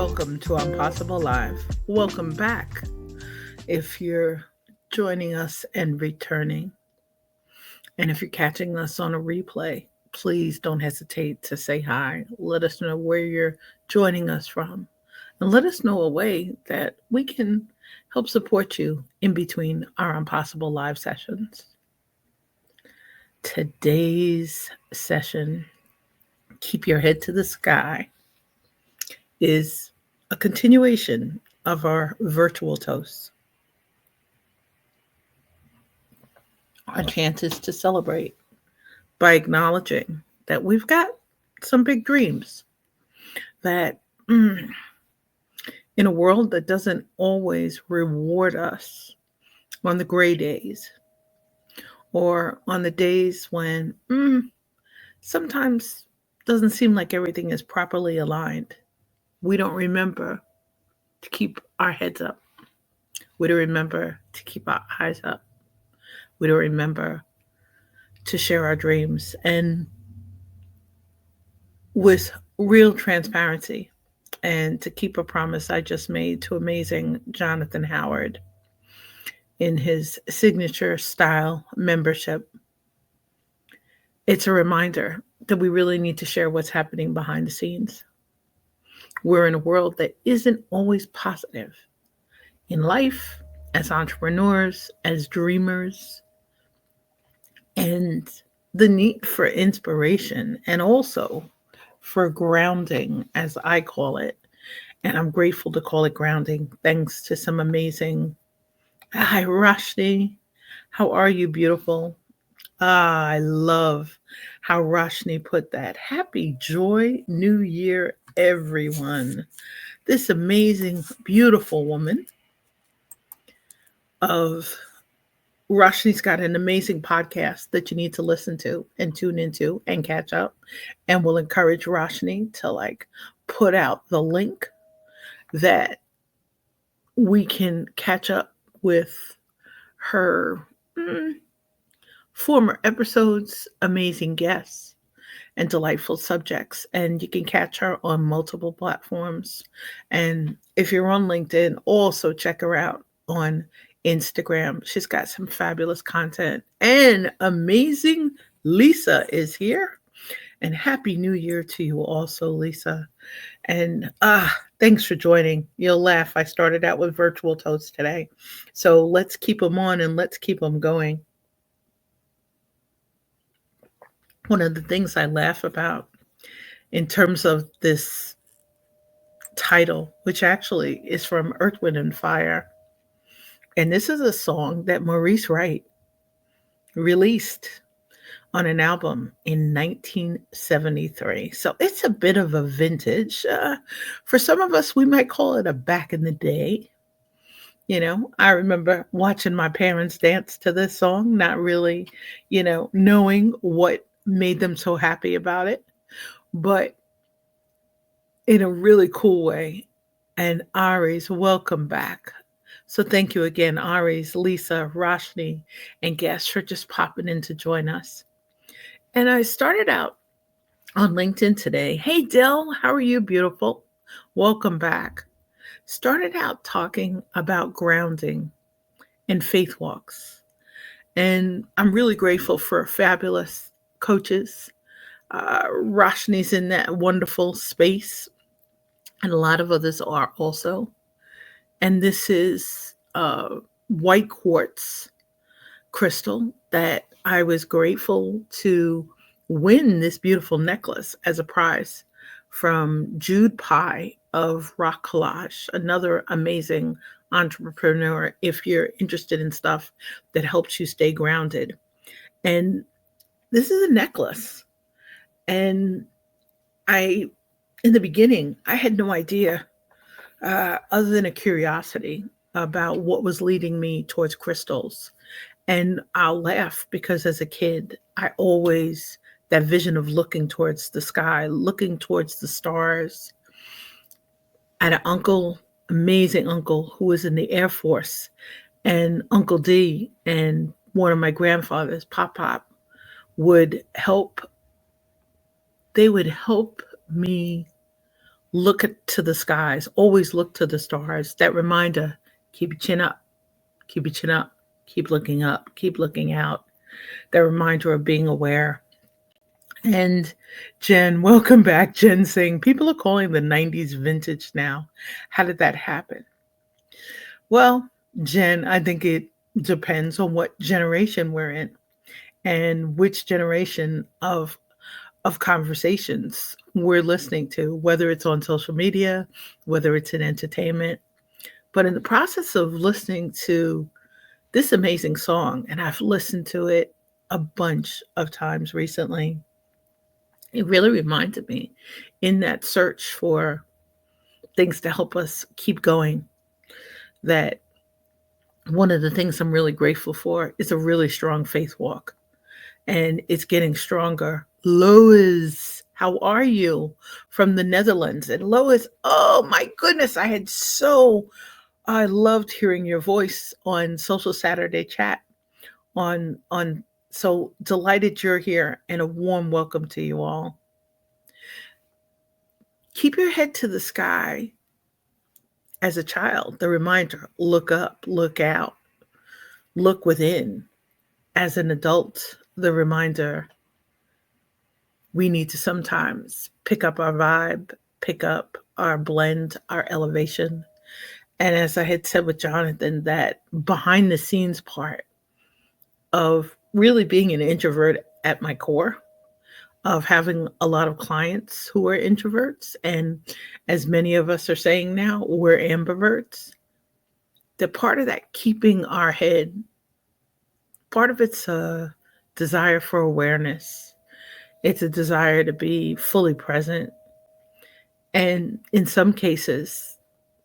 welcome to Impossible Live. Welcome back if you're joining us and returning. And if you're catching us on a replay, please don't hesitate to say hi. Let us know where you're joining us from. And let us know a way that we can help support you in between our Impossible Live sessions. Today's session, Keep Your Head to the Sky, is a continuation of our virtual toast. Our chance is to celebrate by acknowledging that we've got some big dreams, that in a world that doesn't always reward us on the gray days or on the days when sometimes doesn't seem like everything is properly aligned, we don't remember to keep our heads up. We don't remember to keep our eyes up. We don't remember to share our dreams and with real transparency, and to keep a promise I just made to amazing Jonathan Howard in his signature style membership. It's a reminder that we really need to share what's happening behind the scenes. We're in a world that isn't always positive. In life, as entrepreneurs, as dreamers, and the need for inspiration and also for grounding, as I call it. And I'm grateful to call it grounding, thanks to some amazing. Hi, Roshni. How are you, beautiful? I love how Roshni put that. Happy Joy New Year, everyone. This amazing, beautiful woman of Roshni's got an amazing podcast that you need to listen to and tune into and catch up. And we'll encourage Roshni to put out the link that we can catch up with her former episodes, amazing guests, and delightful subjects. And you can catch her on multiple platforms. And if you're on LinkedIn, also check her out on Instagram. She's got some fabulous content. And amazing Lisa is here. And Happy New Year to you also, Lisa. And thanks for joining. You'll laugh. I started out with virtual toast today. So let's keep them on and let's keep them going. One of the things I laugh about in terms of this title, which actually is from Earth, Wind, and Fire. And this is a song that Maurice Wright released on an album in 1973. So it's a bit of a vintage. For some of us, we might call it a back in the day. I remember watching my parents dance to this song, not really, knowing what made them so happy about it, but in a really cool way. And Ari's, welcome back. So thank you again, Ari's, Lisa, Roshni, and guests for just popping in to join us. And I started out on LinkedIn today. Hey, Dell, how are you, beautiful? Welcome back. Started out talking about grounding and faith walks. And I'm really grateful for fabulous coaches. Roshni's in that wonderful space, and a lot of others are also. And this is white quartz crystal that I was grateful to win this beautiful necklace as a prize from Jude Pye of Rock Collage, another amazing entrepreneur if you're interested in stuff that helps you stay grounded. And this is a necklace. And in the beginning, I had no idea, other than a curiosity about what was leading me towards crystals. And I'll laugh because as a kid, I always, that vision of looking towards the sky, looking towards the stars. I had an uncle, amazing uncle, who was in the Air Force, and Uncle D and one of my grandfathers, Pop, would help me to the skies, always look to the stars. That reminder, keep your chin up, keep your chin up, keep looking out. That reminder of being aware. And Jen, welcome back. Jen saying people are calling the 90s vintage now. How did that happen? Well, Jen, I think it depends on what generation we're in and which generation of conversations we're listening to, whether it's on social media, whether it's in entertainment. But in the process of listening to this amazing song, and I've listened to it a bunch of times recently, it really reminded me in that search for things to help us keep going that one of the things I'm really grateful for is a really strong faith walk, and it's getting stronger. Lois, how are you? From the Netherlands. And Lois, oh my goodness, I loved hearing your voice on Social Saturday Chat on so delighted you're here and a warm welcome to you all. Keep your head to the sky as a child. The reminder, look up, look out, look within. As an adult, the reminder, we need to sometimes pick up our vibe, pick up our blend, our elevation. And as I had said with Jonathan, that behind the scenes part of really being an introvert at my core, of having a lot of clients who are introverts, and as many of us are saying now, we're ambiverts. The part of that keeping our head, part of it's a desire for awareness. It's a desire to be fully present. And in some cases,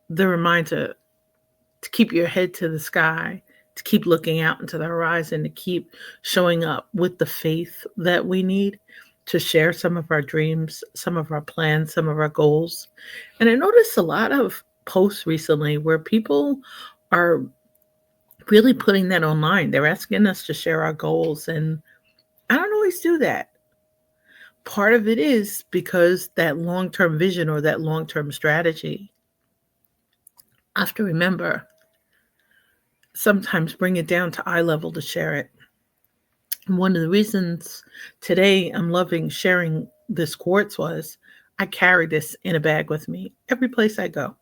the reminder to keep your head to the sky, to keep looking out into the horizon, to keep showing up with the faith that we need to share some of our dreams, some of our plans, some of our goals. And I noticed a lot of posts recently where people are really putting that online. They're asking us to share our goals, and I don't always do that. Part of it is because that long-term vision or that long-term strategy, I have to remember, sometimes bring it down to eye level to share it. And one of the reasons today I'm loving sharing this quartz was I carry this in a bag with me every place I go.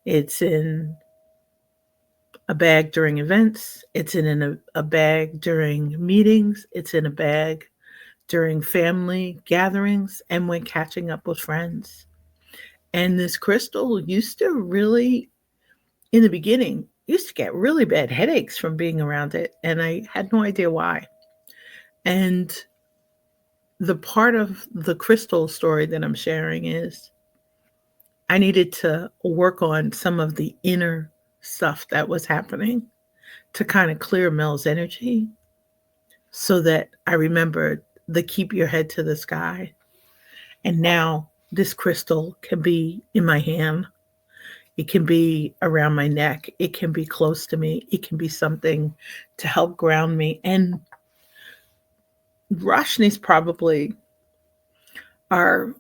It's in a bag during events, it's in a bag during meetings, it's in a bag during family gatherings, and when catching up with friends. And this crystal used to really, in the beginning, used to get really bad headaches from being around it, and I had no idea why. And the part of the crystal story that I'm sharing is I needed to work on some of the inner stuff that was happening to kind of clear Mel's energy so that I remembered the keep your head to the sky. And now this crystal can be in my hand. It can be around my neck. It can be close to me. It can be something to help ground me. And Roshni's probably our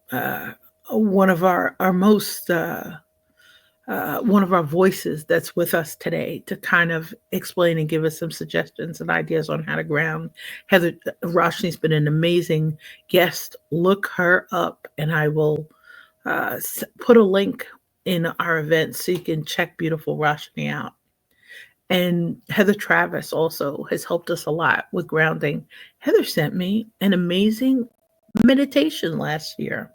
one of our most one of our voices that's with us today to kind of explain and give us some suggestions and ideas on how to ground. Heather Roshni's been an amazing guest. Look her up, and I will put a link in our event so you can check beautiful Roshni out. And Heather Travis also has helped us a lot with grounding. Heather sent me an amazing meditation last year,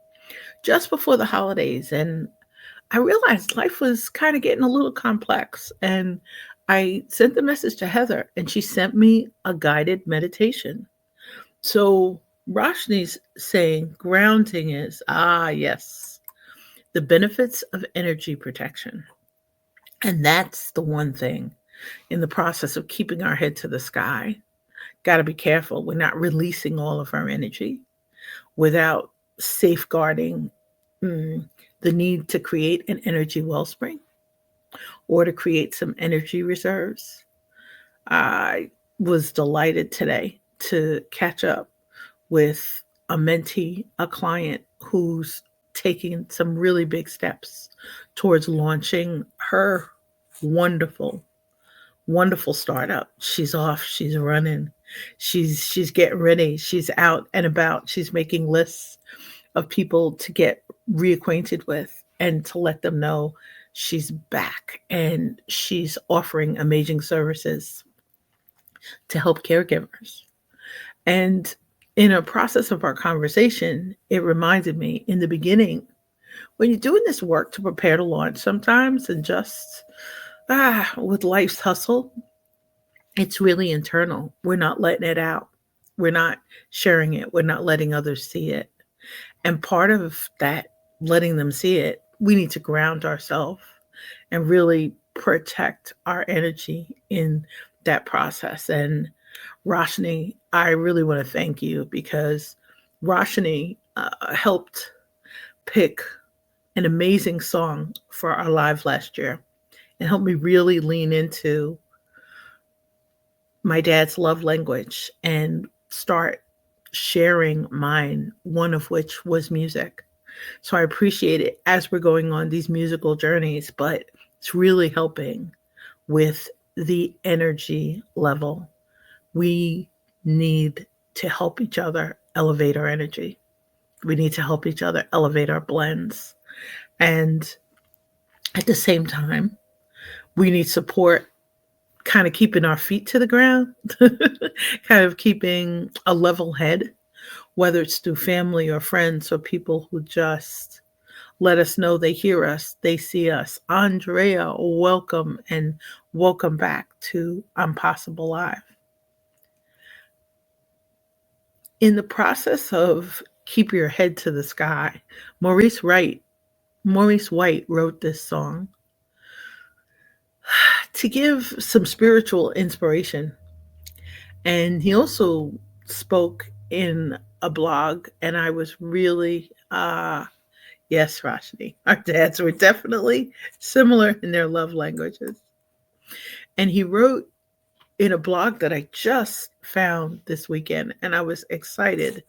just before the holidays. And I realized life was kind of getting a little complex. And I sent the message to Heather, and she sent me a guided meditation. So Roshni's saying grounding is, yes, the benefits of energy protection. And that's the one thing in the process of keeping our head to the sky. Got to be careful. We're not releasing all of our energy without safeguarding the need to create an energy wellspring or to create some energy reserves. I was delighted today to catch up with a mentee, a client who's taking some really big steps towards launching her wonderful, wonderful startup. She's off, she's running, she's getting ready, she's out and about, she's making lists of people to get reacquainted with and to let them know she's back and she's offering amazing services to help caregivers. And in a process of our conversation, it reminded me in the beginning, when you're doing this work to prepare to launch sometimes and just with life's hustle, it's really internal. We're not letting it out. We're not sharing it. We're not letting others see it. And part of that, letting them see it, we need to ground ourselves and really protect our energy in that process. And Roshni, I really want to thank you because Roshni helped pick an amazing song for our live last year and helped me really lean into my dad's love language and start sharing mine, one of which was music. So I appreciate it as we're going on these musical journeys, but it's really helping with the energy level. We need to help each other elevate our energy. We need to help each other elevate our blends. And at the same time, we need support, kind of keeping our feet to the ground, kind of keeping a level head, whether it's through family or friends or people who just let us know they hear us, they see us. Andrea, welcome and welcome back to Impossible Live. In the process of keep your head to the sky, Maurice White wrote this song to give some spiritual inspiration. And he also spoke in a blog, and I was really, yes, Roshni, our dads were definitely similar in their love languages. And he wrote in a blog that I just found this weekend, and I was excited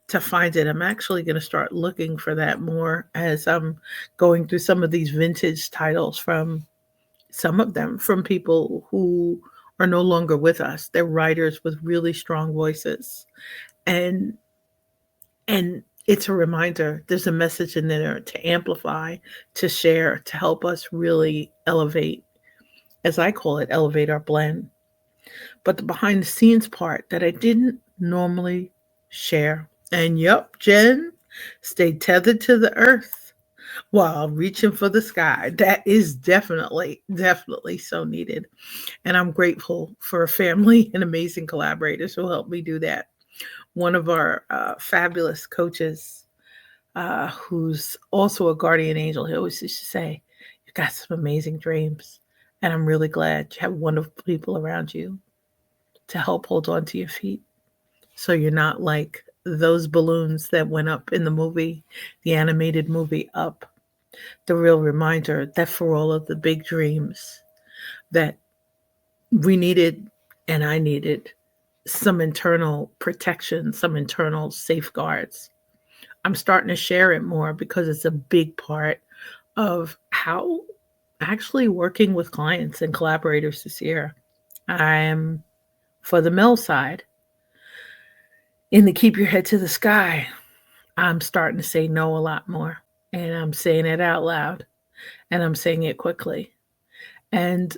to find it. I'm actually going to start looking for that more as I'm going through some of these vintage titles from some of them from people who are no longer with us. They're writers with really strong voices. And and it's a reminder there's a message in there to amplify, to share, to help us really elevate, as I call it, elevate our blend. But the behind the scenes part that I didn't normally share. And yep, Jen, stay tethered to the earth while reaching for the sky. That is definitely, definitely so needed. And I'm grateful for a family and amazing collaborators who helped me do that. One of our fabulous coaches, who's also a guardian angel, he always used to say, "You've got some amazing dreams." And I'm really glad you have wonderful people around you to help hold on to your feet so you're not like those balloons that went up in the movie, the animated movie Up. The real reminder that for all of the big dreams that we needed and I needed some internal protection, some internal safeguards. I'm starting to share it more because it's a big part of how actually working with clients and collaborators this year. I'm for the male side in the keep your head to the sky. I'm starting to say no a lot more, and I'm saying it out loud, and I'm saying it quickly. And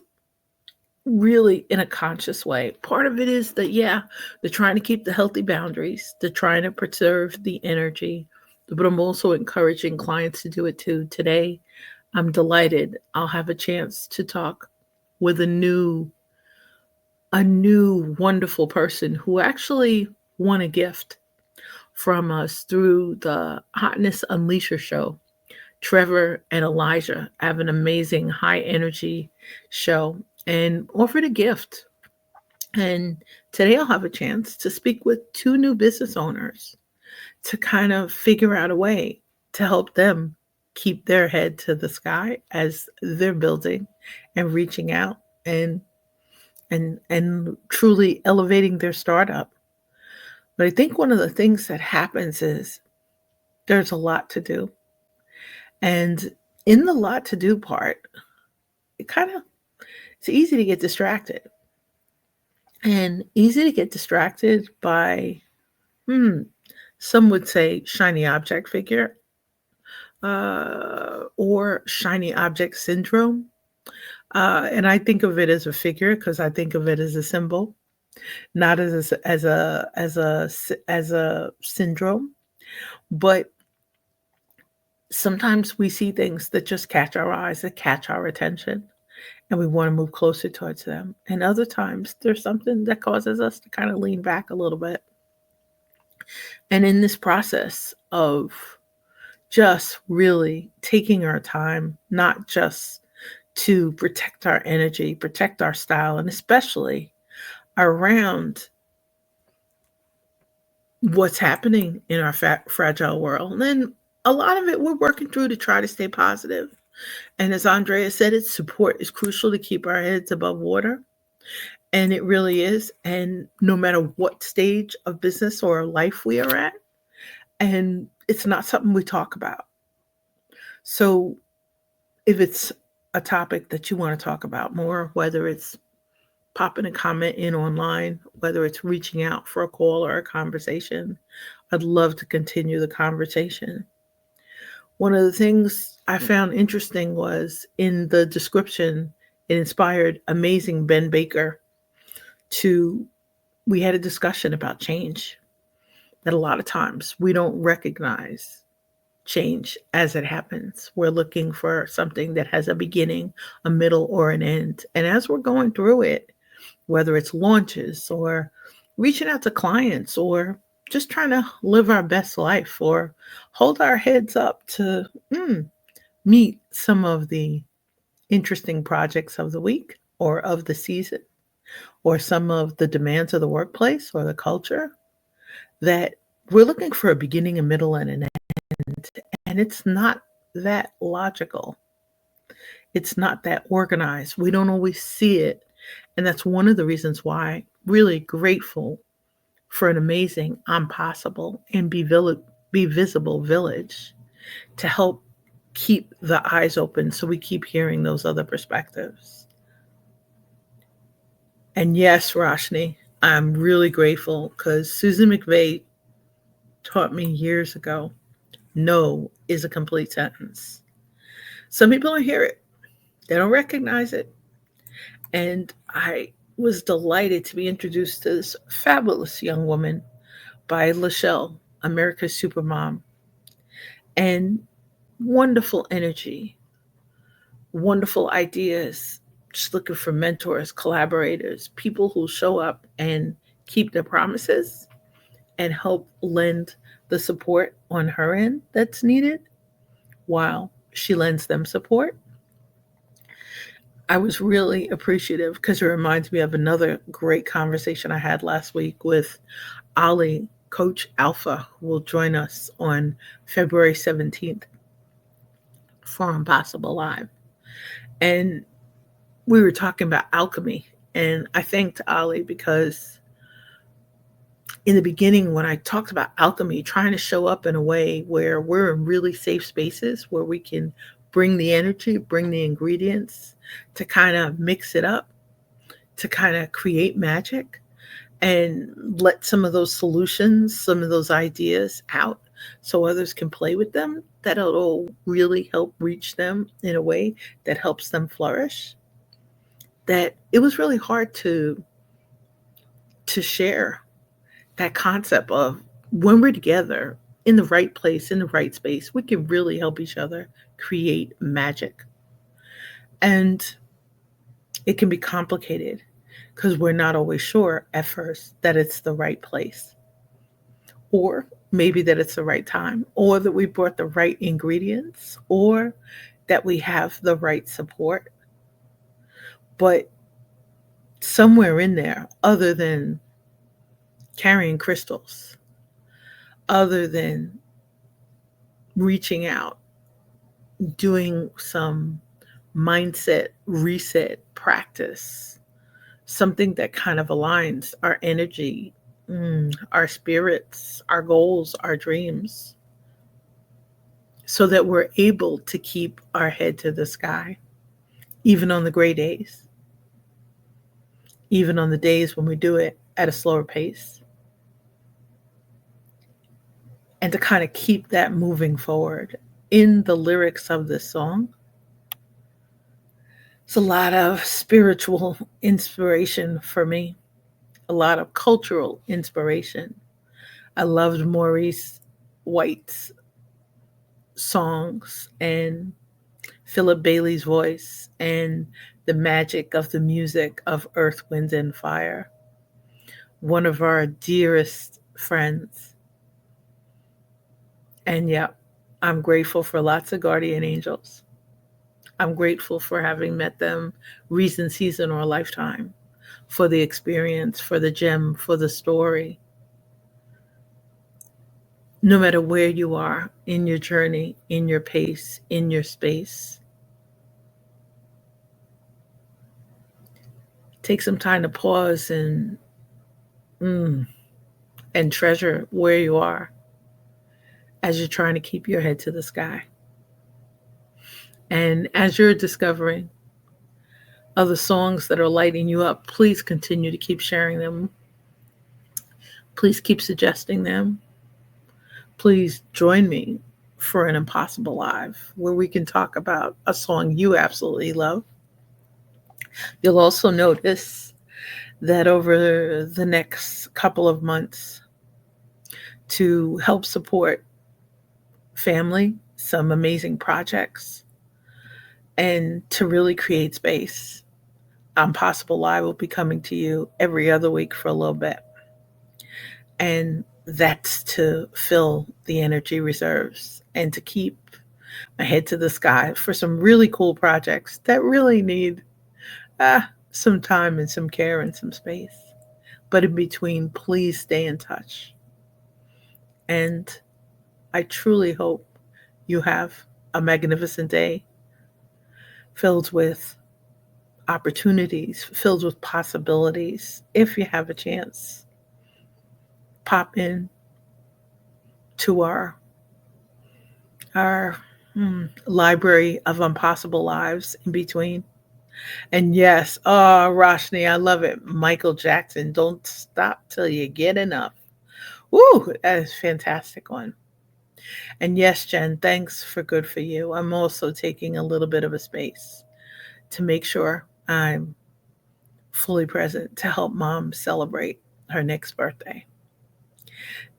really in a conscious way. Part of it is that, yeah, they're trying to keep the healthy boundaries, they're trying to preserve the energy, but I'm also encouraging clients to do it too. Today, I'm delighted I'll have a chance to talk with a new wonderful person who actually won a gift from us through the Hotness Unleasher show. Trevor and Elijah have an amazing high energy show and offered a gift. And today I'll have a chance to speak with two new business owners to kind of figure out a way to help them keep their head to the sky as they're building and reaching out and truly elevating their startup. But I think one of the things that happens is there's a lot to do. And in the lot to do part, it kind of it's easy to get distracted. And easy to get distracted by, hmm, some would say shiny object figure, or shiny object syndrome. And I think of it as a figure because I think of it as a symbol, not as a syndrome. But sometimes we see things that just catch our eyes, that catch our attention, and we want to move closer towards them. And other times there's something that causes us to kind of lean back a little bit. And in this process of just really taking our time, not just to protect our energy, protect our style, and especially around what's happening in our fragile world. And then a lot of it we're working through to try to stay positive. And as Andrea said, its support is crucial to keep our heads above water. And it really is. And no matter what stage of business or life we are at, and it's not something we talk about. So if it's a topic that you want to talk about more, whether it's popping a comment in online, whether it's reaching out for a call or a conversation, I'd love to continue the conversation. One of the things I found interesting was in the description, it inspired amazing Ben Baker to, we had a discussion about change, that a lot of times we don't recognize change as it happens. We're looking for something that has a beginning, a middle, or an end. And as we're going through it, whether it's launches or reaching out to clients or just trying to live our best life or hold our heads up to meet some of the interesting projects of the week or of the season or some of the demands of the workplace or the culture, that we're looking for a beginning, a middle, and an end. And it's not that logical. It's not that organized. We don't always see it. And that's one of the reasons why I'm really grateful for an amazing I'm Possible and Be Visible village to help keep the eyes open so we keep hearing those other perspectives. And yes, Roshni, I'm really grateful because Susan McVeigh taught me years ago, no is a complete sentence. Some people don't hear it. They don't recognize it. And I was delighted to be introduced to this fabulous young woman by Lachelle, America's Supermom. And wonderful energy, wonderful ideas, just looking for mentors, collaborators, people who show up and keep their promises and help lend the support on her end that's needed while she lends them support. I was really appreciative because it reminds me of another great conversation I had last week with Ali, Coach Alpha, who will join us on February 17th for Impossible Live. And we were talking about alchemy. And I thanked Ali because in the beginning, when I talked about alchemy, trying to show up in a way where we're in really safe spaces where we can bring the energy, bring the ingredients to kind of mix it up, to kind of create magic and let some of those solutions, some of those ideas out so others can play with them, that it'll really help reach them in a way that helps them flourish. That it was really hard to share that concept of when we're together in the right place, in the right space, we can really help each other create magic. And it can be complicated because we're not always sure at first that it's the right place, or maybe that it's the right time, or that we brought the right ingredients, or that we have the right support. But somewhere in there, other than carrying crystals, other than reaching out, doing some mindset reset practice, something that kind of aligns our energy, our spirits, our goals, our dreams, so that we're able to keep our head to the sky, even on the gray days, even on the days when we do it at a slower pace, and to kind of keep that moving forward. In the lyrics of this song, it's a lot of spiritual inspiration for me, a lot of cultural inspiration. I loved Maurice White's songs and Philip Bailey's voice and the magic of the music of Earth, Wind, and Fire. One of our dearest friends. And yeah, I'm grateful for lots of guardian angels. I'm grateful for having met them recent season or lifetime, for the experience, for the gem, for the story. No matter where you are in your journey, in your pace, in your space, take some time to pause and treasure where you are as you're trying to keep your head to the sky. And as you're discovering other songs that are lighting you up, please continue to keep sharing them. Please keep suggesting them. Please join me for an Impossible Live where we can talk about a song you absolutely love. You'll also notice that over the next couple of months, to help support family, some amazing projects, and to really create space, Impossible Live will be coming to you every other week for a little bit. And that's to fill the energy reserves and to keep my head to the sky for some really cool projects that really need some time and some care and some space. But in between, please stay in touch. And I truly hope you have a magnificent day filled with opportunities, filled with possibilities. If you have a chance, pop in to our library of impossible lives in between. And yes, oh, Roshni, I love it. Michael Jackson, Don't Stop Till You Get Enough. Woo, that is a fantastic one. And yes, Jen, thanks for Good For You. I'm also taking a little bit of a space to make sure I'm fully present to help Mom celebrate her next birthday.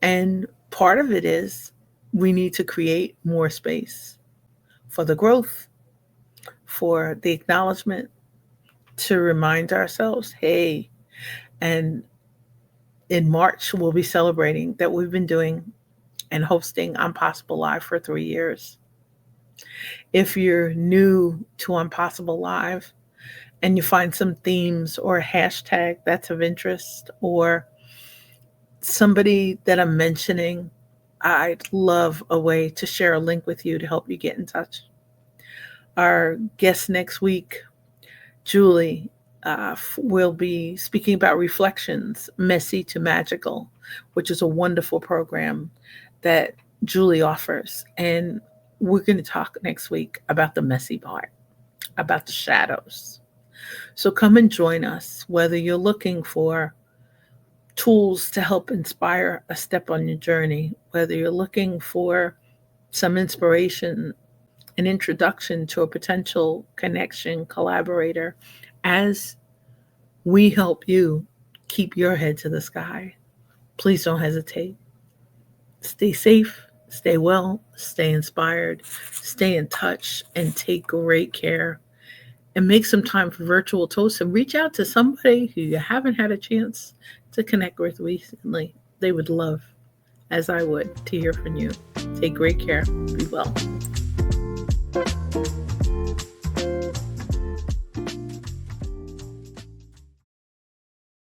And part of it is we need to create more space for the growth, for the acknowledgement, to remind ourselves, hey, and in March, we'll be celebrating that we've been doing and hosting Impossible Live for 3 years. If you're new to Impossible Live and you find some themes or a hashtag that's of interest or somebody that I'm mentioning, I'd love a way to share a link with you to help you get in touch. Our guest next week, Julie, will be speaking about Reflections, Messy to Magical, which is a wonderful program that Julie offers. And we're going to talk next week about the messy part, about the shadows. So come and join us, whether you're looking for tools to help inspire a step on your journey, whether you're looking for some inspiration, an introduction to a potential connection, collaborator, as we help you keep your head to the sky. Please don't hesitate. Stay safe, stay well, stay inspired, stay in touch, and take great care. And make some time for virtual toasts and reach out to somebody who you haven't had a chance to connect with recently. They would love, as I would, to hear from you. Take great care. Be well.